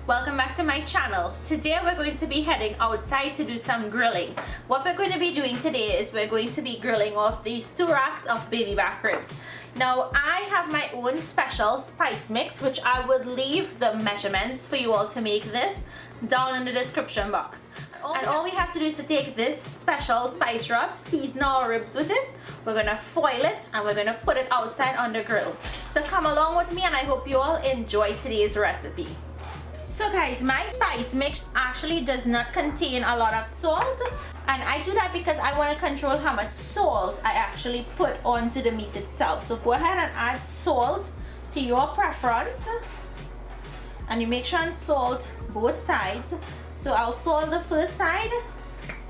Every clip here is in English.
Welcome back to my channel. Today we're going to be heading outside to do some grilling. What we're going to be doing today is we're going to be grilling off these 2 racks of baby back ribs. Now I have my own special spice mix, which I would leave the measurements for you all to make this down in the description box. And all we have to do is to take this special spice rub, season our ribs with it, we're going to foil it, and we're going to put it outside on the grill. So come along with me and I hope you all enjoy today's recipe. So guys, my spice mix actually does not contain a lot of salt, and I do that because I want to control how much salt I actually put onto the meat itself. So go ahead and add salt to your preference, and you make sure and salt both sides. So I'll salt the first side,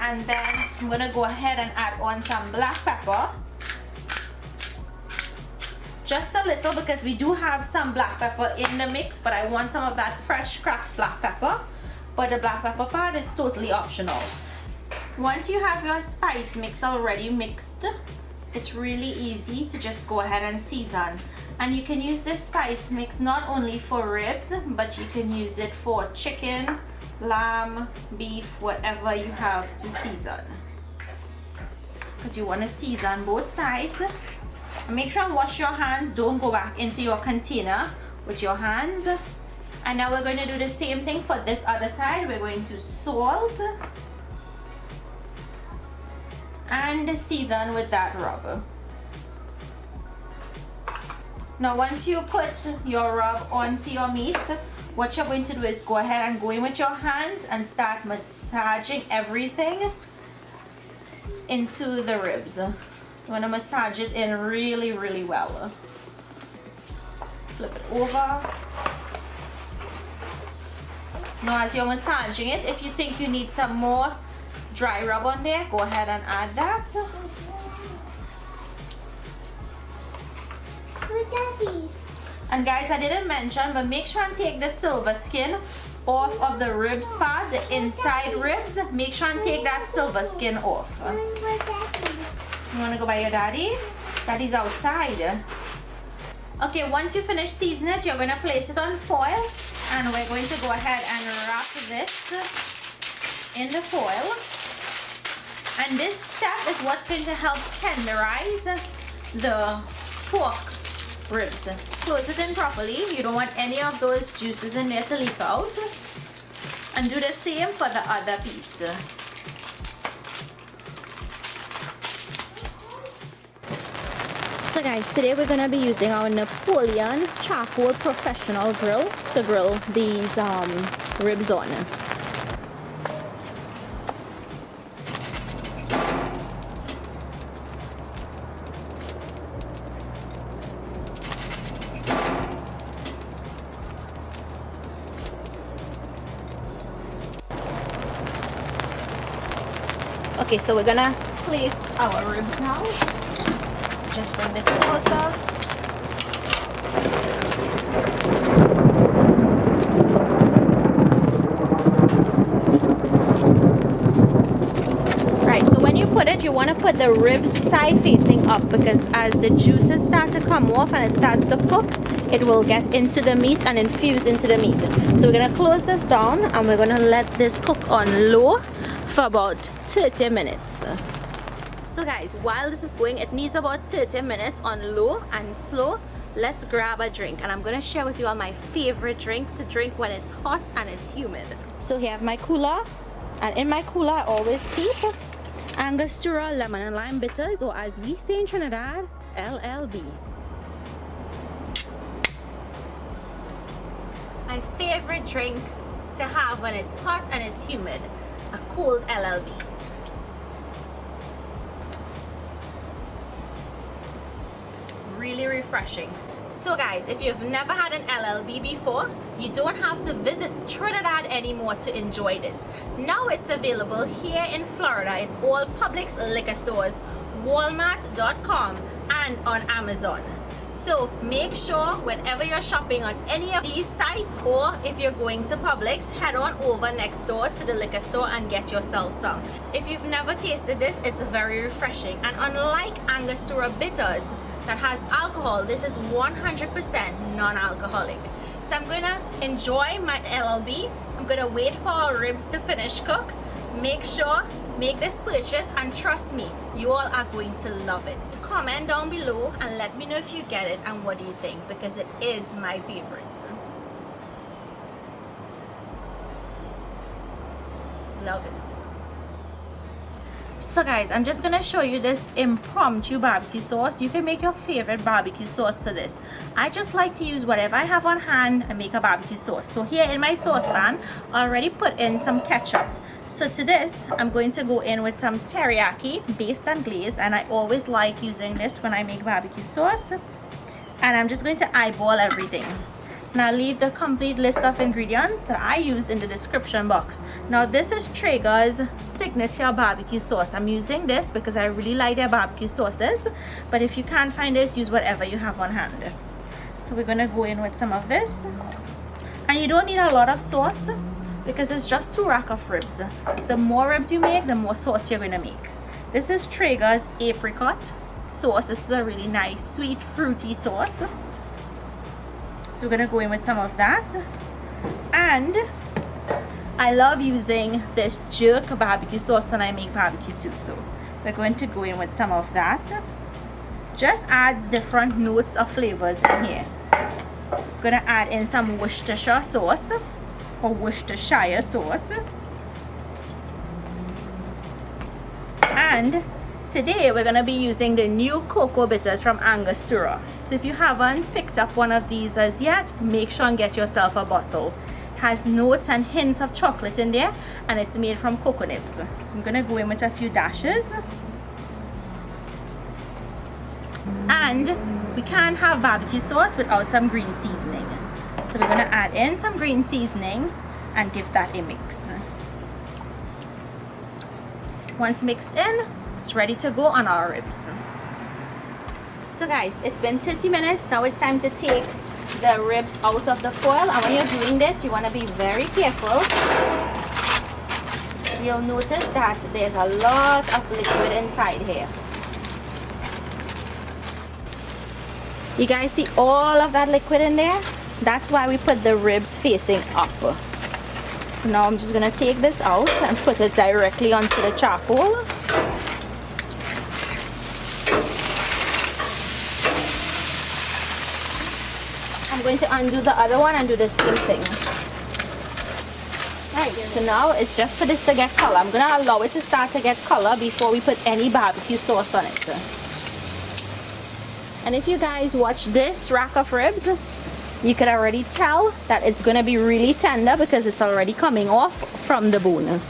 and then I'm going to go ahead and add on some black pepper. Just a little, because we do have some black pepper in the mix, but I want some of that fresh cracked black pepper. But the black pepper part is totally optional. Once you have your spice mix already mixed, it's really easy to just go ahead and season. And you can use this spice mix not only for ribs, but you can use it for chicken, lamb, beef, whatever you have to season. Because you want to season both sides. And make sure and wash your hands. Don't go back into your container with your hands. And now we're going to do the same thing for this other side. We're going to salt and season with that rub. Now once you put your rub onto your meat, what you're going to do is go ahead and go in with your hands and start massaging everything into the ribs. You want to massage it in really, really well. Flip it over. Now as you're massaging it, if you think you need some more dry rub on there, go ahead and add that. And guys, I didn't mention, but make sure and take the silver skin off of the ribs part, the inside ribs. Make sure and take that silver skin off. You want to go by your daddy? Daddy's outside. Okay, once you finish seasoning it, you're going to place it on foil, and we're going to go ahead and wrap this in the foil. And this step is what's going to help tenderize the pork ribs. Close it in properly. You don't want any of those juices in there to leak out. And do the same for the other piece. So guys, today we're going to be using our Napoleon charcoal professional grill to grill these ribs on. Okay, so we're gonna place our ribs now. Just bring this closer. Right, so when you put it, you want to put the ribs side facing up, because as the juices start to come off and it starts to cook, it will get into the meat and infuse into the meat. So we're going to close this down and we're going to let this cook on low for about 30 minutes. So guys, while this is going, it needs about 30 minutes on low and slow. Let's grab a drink, and I'm going to share with you all my favorite drink to drink when it's hot and it's humid. So here I have my cooler, and in my cooler I always keep Angostura lemon and lime bitters, or as we say in Trinidad, LLB. My favorite drink to have when it's hot and it's humid, a cold LLB. Really refreshing. So guys, if you've never had an LLB before, you don't have to visit Trinidad anymore to enjoy this. Now it's available here in Florida in all Publix liquor stores, Walmart.com, and on Amazon. So make sure whenever you're shopping on any of these sites, or if you're going to Publix, head on over next door to the liquor store and get yourself some. If you've never tasted this, it's very refreshing. And unlike Angostura bitters that has alcohol, this is 100% non-alcoholic. I'm gonna enjoy my LLB. I'm gonna wait for our ribs to finish cook. Make this purchase, and trust me, you all are going to love it. Comment down below and let me know if you get it and what do you think, because it is my favorite. Love it. So guys, I'm just gonna show you this impromptu barbecue sauce. You can make your favorite barbecue sauce for this. I just like to use whatever I have on hand and make a barbecue sauce. So here in my saucepan, I already put in some ketchup. So to this, I'm going to go in with some teriyaki, baste and glaze, and I always like using this when I make barbecue sauce. And I'm just going to eyeball everything. Now leave the complete list of ingredients that I use in the description box. Now this is Traeger's signature barbecue sauce. I'm using this because I really like their barbecue sauces, but if you can't find this, use whatever you have on hand. So we're gonna go in with some of this. And you don't need a lot of sauce because it's just 2 racks of ribs. The more ribs you make, the more sauce you're gonna make. This is Traeger's apricot sauce. This is a really nice, sweet, fruity sauce. So we're gonna go in with some of that. And I love using this jerk barbecue sauce when I make barbecue too. So we're going to go in with some of that. Just adds different notes of flavors in here. Gonna add in some Worcestershire sauce or Worcestershire sauce. And today we're gonna be using the new cocoa bitters from Angostura. So if you haven't picked up one of these as yet, make sure and get yourself a bottle. It has notes and hints of chocolate in there, and it's made from coconuts. So I'm gonna go in with a few dashes. And we can't have barbecue sauce without some green seasoning. So we're gonna add in some green seasoning and give that a mix. Once mixed in, it's ready to go on our ribs. So guys, it's been 30 minutes. Now it's time to take the ribs out of the foil. And when you're doing this, you want to be very careful. You'll notice that there's a lot of liquid inside here. You guys see all of that liquid in there? That's why we put the ribs facing up. So now I'm just going to take this out and put it directly onto the charcoal. I'm going to undo the other one and do the same thing. Right, so now it's just for this to get color. I'm going to allow it to start to get color before we put any barbecue sauce on it. And if you guys watch this rack of ribs, you could already tell that it's going to be really tender because it's already coming off from the bone. Let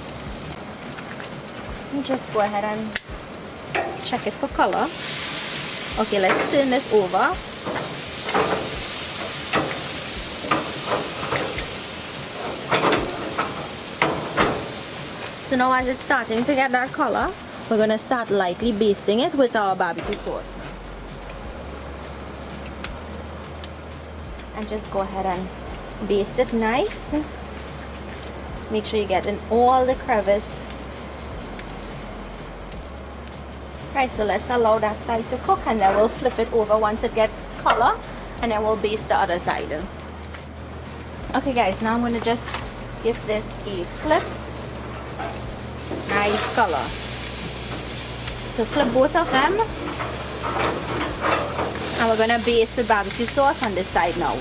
me just go ahead and check it for color. Okay, let's turn this over. So now as it's starting to get that color, we're going to start lightly basting it with our barbecue sauce. And just go ahead and baste it nice. Make sure you get in all the crevice. Right, so let's allow that side to cook and then we'll flip it over once it gets color and then we'll baste the other side. Okay guys, now I'm going to just give this a flip. Nice color. So flip both of them. And we're going to baste with barbecue sauce on this side now.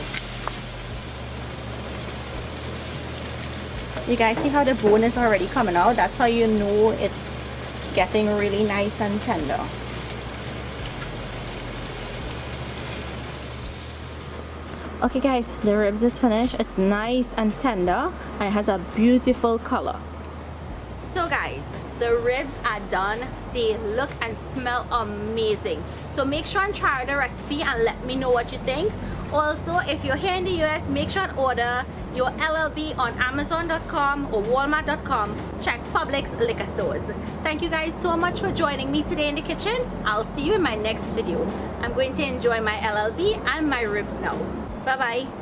You guys see how the bone is already coming out? That's how you know it's getting really nice and tender. Okay guys, the ribs is finished. It's nice and tender and it has a beautiful color. So guys, the ribs are done. They look and smell amazing. So make sure and try the recipe and let me know what you think. Also, if you're here in the US, make sure and order your LLB on Amazon.com or Walmart.com. Check Publix liquor stores. Thank you guys so much for joining me today in the kitchen. I'll see you in my next video. I'm going to enjoy my LLB and my ribs now. Bye bye.